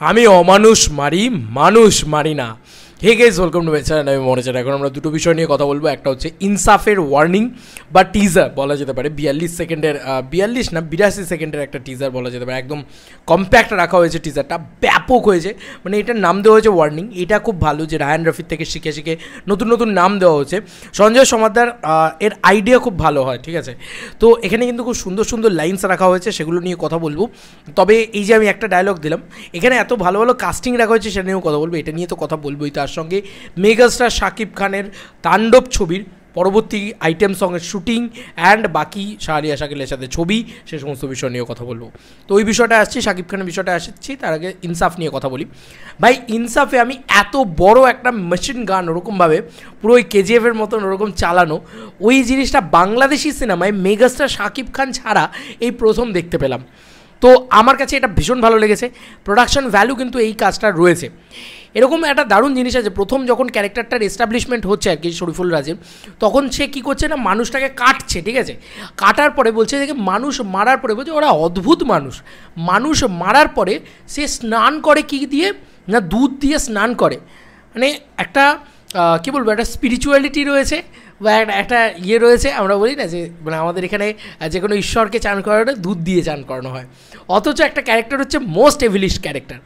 আমি অমানুষ মারি, মানুষ মারি না। Hey guys, welcome to my channel. আমি মনোজ। এখন আমরা দুটো বিষয় নিয়ে কথা বলবো। একটা হচ্ছে ইনসাফের ওয়ার্নিং বা টিজার বলা যেতে পারে, 42 সেকেন্ডের 82 সেকেন্ডের একটা টিজার বলা যেতে পারে। একদম কম্প্যাক্ট রাখা হয়েছে টিজারটা, ব্যাপক হয়েছে। মানে এটার নাম দেওয়া হয়েছে ওয়ার্নিং। এটা খুব ভালো যে রায়ান রফির থেকে শিখে শিখে নতুন নতুন নাম দেওয়া হচ্ছে। সঞ্জয় সমাদ্দার এর আইডিয়া খুব ভালো হয়, ঠিক আছে। তো এখানে কিন্তু খুব সুন্দর সুন্দর লাইনস রাখা হয়েছে, সেগুলো নিয়ে কথা বলবো। তবে এই যে আমি একটা ডায়লগ দিলাম, এখানে এত ভালো ভালো কাস্টিং রাখা হয়েছে, সেটা নিয়েও কথা বলবো। এটা নিয়ে তো কথা বলবোই। তার সঙ্গে মেগাস্টার শাকিব খানের তাণ্ডব ছবির পরবর্তী আইটেম সঙ্গের শুটিং অ্যান্ড বাকি শাহরিয়া শাকিলের সাথে ছবি, সে সমস্ত বিষয় নিয়েও কথা বলবো। তো ওই বিষয়টা আসছি, শাকিব খানের বিষয়টা আসছি। তার আগে ইনসাফ নিয়ে কথা বলি। ভাই, ইনসাফে আমি এত বড় একটা মেশিন গান ওরকমভাবে পুরো ওই কেজিএফের মতন ওরকম চালানো, ওই জিনিসটা বাংলাদেশি সিনেমায় মেগাস্টার শাকিব খান ছাড়া এই প্রথম দেখতে পেলাম। তো আমার কাছে এটা ভীষণ ভালো লেগেছে। প্রোডাকশন ভ্যালু কিন্তু এই কাজটা রয়েছে। এরকম একটা দারুণ জিনিস আছে, প্রথম যখন ক্যারেক্টারটার এস্টাবলিশমেন্ট হচ্ছে আর কি শরীফুল রাজের, তখন সে কী করছে না, মানুষটাকে কাটছে, ঠিক আছে। কাটার পরে বলছে যে মানুষ মারার পরে বলছে ওরা অদ্ভুত মানুষ। মানুষ মারার পরে সে স্নান করে কী দিয়ে না, দুধ দিয়ে স্নান করে। মানে একটা কী বলবো, একটা স্পিরিচুয়ালিটি রয়েছে বা একটা ইয়ে রয়েছে। আমরা বলি না যে মানে আমাদের এখানে যে কোনো ঈশ্বরকে চান করানো দুধ দিয়ে চান করানো হয়, অথচ একটা ক্যারেক্টার হচ্ছে মোস্ট এভিলিশ ক্যারেক্টার।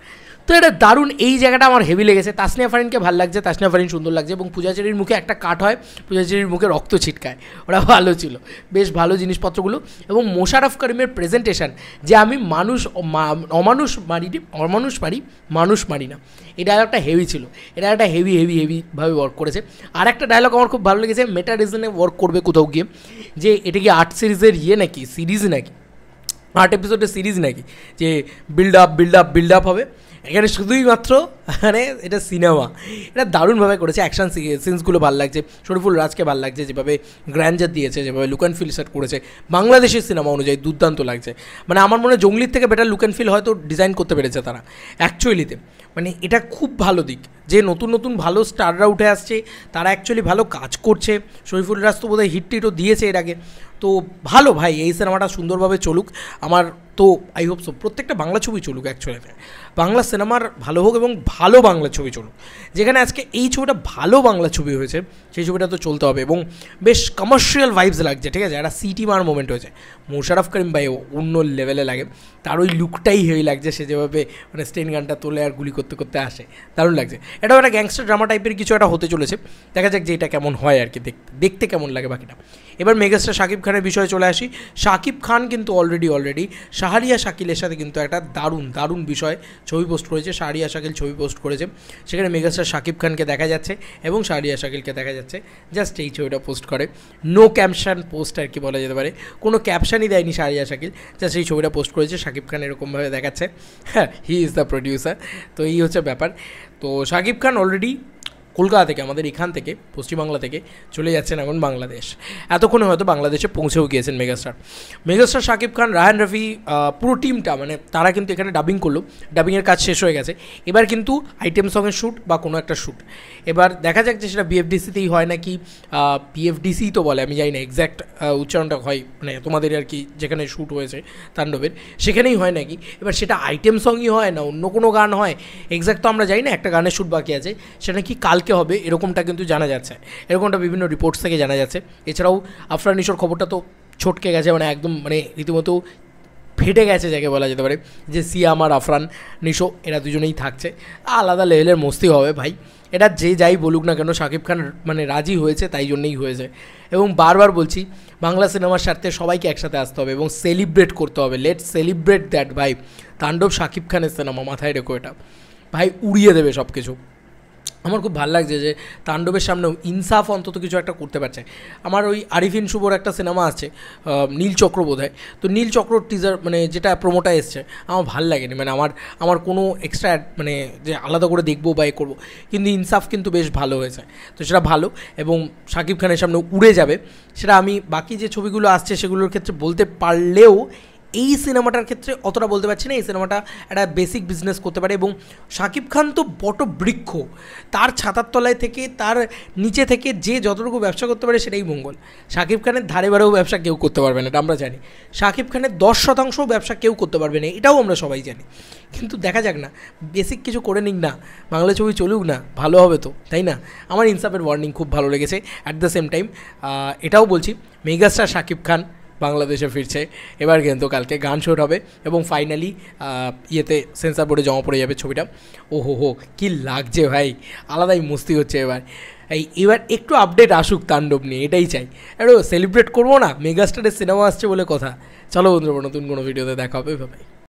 তো এটা দারুণ, এই জায়গাটা আমার হেভি লেগেছে। তাসনিয়া ফারিনকে ভালো লাগছে, তাসনিয়া ফারিন সুন্দর লাগছে। এবং পূজাচেরির মুখে একটা কাট হয়, পূজাচেরির মুখে রক্ত ছিটকায়, ওরা ভালো ছিল, বেশ ভালো জিনিসপত্রগুলো। এবং মোশাররফ করিমের প্রেজেন্টেশন, যে আমি অমানুষ মারি মানুষ মারি না, এই ডায়লগটা হেভি ছিল। এটা একটা হেভিভাবে ওয়ার্ক করেছে। আর একটা ডায়লগ আমার খুব ভালো লেগেছে, মেটা রিজনে ওয়ার্ক করবে কোথাও গিয়ে, যে এটা কি 8 সিরিজের নাকি সিরিজ নাকি 8 এপিসোডের সিরিজ নাকি, যে বিল্ড আপ হবে। এখানে শুধুই মাত্র মানে এটা সিনেমা, এটা দারুণভাবে করেছে। অ্যাকশন সিনসগুলো ভালো লাগছে, শরীফুল রাজকে ভালো লাগছে, যেভাবে গ্র্যান্ডার দিয়েছে, যেভাবে লুক অ্যান্ড ফিল সেট করেছে বাংলাদেশের সিনেমা অনুযায়ী দুর্দান্ত লাগছে। মানে আমার মনে হয় জঙ্গলির থেকে বেটার লুক অ্যান্ড ফিল হয়তো ডিজাইন করতে পেরেছে তারা অ্যাকচুয়ালিতে। মানে এটা খুব ভালো দিক যে নতুন নতুন ভালো স্টাররা উঠে আসছে, তারা অ্যাকচুয়ালি ভালো কাজ করছে। শরীফুল রাজ তো বোধহয় হিটও দিয়েছে এর আগে। তো ভালো ভাই, এই সিনেমাটা সুন্দরভাবে চলুক। আমার তো আই হোপ সো প্রত্যেকটা বাংলা ছবি চলুক, অ্যাকচুয়ালি বাংলা সিনেমার ভালো হোক এবং ভালো বাংলা ছবি চলুক। যেখানে আজকে এই ছবিটা ভালো বাংলা ছবি হয়েছে, সেই ছবিটা তো চলতে হবে। এবং বেশ কমার্শিয়াল ভাইবস লাগছে, ঠিক আছে। একটা সিটি মার মোমেন্ট হয়েছে। মোশাররফ করিম ভাই অন্য লেভেলে লাগে, তার ওই লুকটাই হেভি লাগছে। সে যেভাবে মানে স্টেন গানটা তোলে আর গুলি করতে করতে আসে, দারুণ লাগছে। এটাও একটা গ্যাংস্টার ড্রামা টাইপের কিছু একটা হতে চলেছে, দেখা যাক যে এটা কেমন হয় আর কি, দেখতে কেমন লাগে বাকিটা। এবার মেগাস্টার শাকিব খানের বিষয়ে চলে আসি। শাকিব খান কিন্তু অলরেডি শাহরিয়া শাকিলের সাথে কিন্তু একটা দারুণ বিষয় ছবি পোস্ট করেছে। শাহরিয়া শাকিল ছবি পোস্ট করেছে, সেখানে মেগাস্টার শাকিব খানকে দেখা যাচ্ছে এবং শাহরিয়া শাকিলকে দেখা যাচ্ছে। জাস্ট এই ছবিটা পোস্ট করে, নো ক্যাপশন পোস্ট আর কি বলা যেতে পারে। কোনো ক্যাপশনই দেয়নি শাহরিয়া শাকিল, জাস্ট এই ছবিটা পোস্ট করেছে। শাকিব খান এরকমভাবে দেখাচ্ছে, হ্যাঁ, হি ইজ দ্য প্রডিউসার। তো এই হচ্ছে ব্যাপার। তো শাকিব খান অলরেডি কলকাতা থেকে, আমাদের এখান থেকে পশ্চিমবাংলা থেকে চলে যাচ্ছেন এখন বাংলাদেশ। এতক্ষণে হয়তো বাংলাদেশে পৌঁছেও গিয়েছেন মেগাস্টার শাকিব খান, রায়ান রফি, পুরো টিমটা, মানে তারা কিন্তু এখানে ডাবিং করলো। ডাবিংয়ের কাজ শেষ হয়ে গেছে। এবার কিন্তু আইটেম সঙ্গের শ্যুট বা কোনো একটা শ্যুট, এবার দেখা যাক যে সেটা বিএফডিসিতেই হয় নাকি পিএফডিসি তো বলে, আমি জানি না এক্স্যাক্ট উচ্চারণটা হয়, মানে তোমাদের আর কি যেখানে শ্যুট হয়েছে তাণ্ডবের, সেখানেই হয় নাকি। এবার সেটা আইটেম সঙ্গই হয় না অন্য কোনো গান হয়, এক্স্যাক্ট তো আমরা জানি না। একটা গানের শ্যুট বাকি আছে, সেটা কি কালকে হবে এরকমটা কিন্তু জানা যাচ্ছে, এরকমটা বিভিন্ন রিপোর্টস থেকে জানা যাচ্ছে। এছাড়াও আফরান নিশোর খবরটা তো ছটকে গেছে, মানে একদম মানে রীতিমতো ফেটে গেছে যাকে বলা যেতে পারে, যে সিয়াম আর আফরান নিশো এরা দুজনেই থাকছে। আলাদা লেভেলের মস্তি হবে ভাই। এটা যে যাই বলুক না কেন, শাকিব খান মানে রাজি হয়েছে, তাই জন্যই হয়েছে। এবং বারবার বলছি, বাংলা সিনেমার স্বার্থে সবাইকে একসাথে আসতে হবে এবং সেলিব্রেট করতে হবে। লেট সেলিব্রেট দ্যাট ভাই। তাণ্ডব শাকিব খানের সিনেমা, মাথায় রেখো এটা ভাই, উড়িয়ে দেবে সব কিছু। আমার খুব ভালো লাগছে যে তাণ্ডবের সামনেও ইনসাফ অন্তত কিছু একটা করতে পারছে। আমার ওই আরিফিন শুভর একটা সিনেমা আছে, নীলচক্র বোধহয়, তো নীলচক্র টিজার মানে যেটা প্রোমোটা এসছে, আমার ভালো লাগেনি। মানে আমার কোনো এক্সট্রা মানে যে আলাদা করে দেখবো বা এ করবো, কিন্তু ইনসাফ কিন্তু বেশ ভালো হয়েছে। তো সেটা ভালো এবং শাকিব খানের সামনে উড়ে যাবে, সেটা আমি বাকি যে ছবিগুলো আসছে সেগুলোর ক্ষেত্রে বলতে পারলেও এই সিনেমাটার ক্ষেত্রে অতটা বলতে পারছি না। এই সিনেমাটা একটা বেসিক বিজনেস করতে পারে, এবং শাকিব খান তো বটবৃক্ষ, তার ছাতার তলায় থেকে, তার নিচে থেকে যে যতটুকু ব্যবসা করতে পারে সেটাই মঙ্গল। শাকিব খানের ধারে বারেও ব্যবসা কেউ করতে পারবে না, এটা আমরা জানি। শাকিব খানের 10% ব্যবসা কেউ করতে পারবে না, এটাও আমরা সবাই জানি। কিন্তু দেখা যাক না, বেসিক কিছু করে নিক না, বাংলা ছবি চলুক না, ভালো হবে তো, তাই না? আমার ইনসাফের ওয়ার্নিং খুব ভালো লেগেছে। অ্যাট দ্য সেম টাইম এটাও বলছি, মেগাস্টার শাকিব খান বাংলাদেশে ফিরছে। এবার কিন্তু কালকে গান শুট হবে এবং ফাইনালি ইয়েতে সেন্সার বোর্ডে জমা পড়ে যাবে ছবিটা। ও হো কী লাগছে ভাই, আলাদাই মস্তি হচ্ছে এবার। এবার একটু আপডেট আসুক তাণ্ডব নিয়ে, এটাই চাই। একটু সেলিব্রেট করবো না, মেগাস্টারের সিনেমা আসছে বলে কথা। চলো বন্ধুরা, নতুন কোনো ভিডিওতে দেখা হবে, ভাই।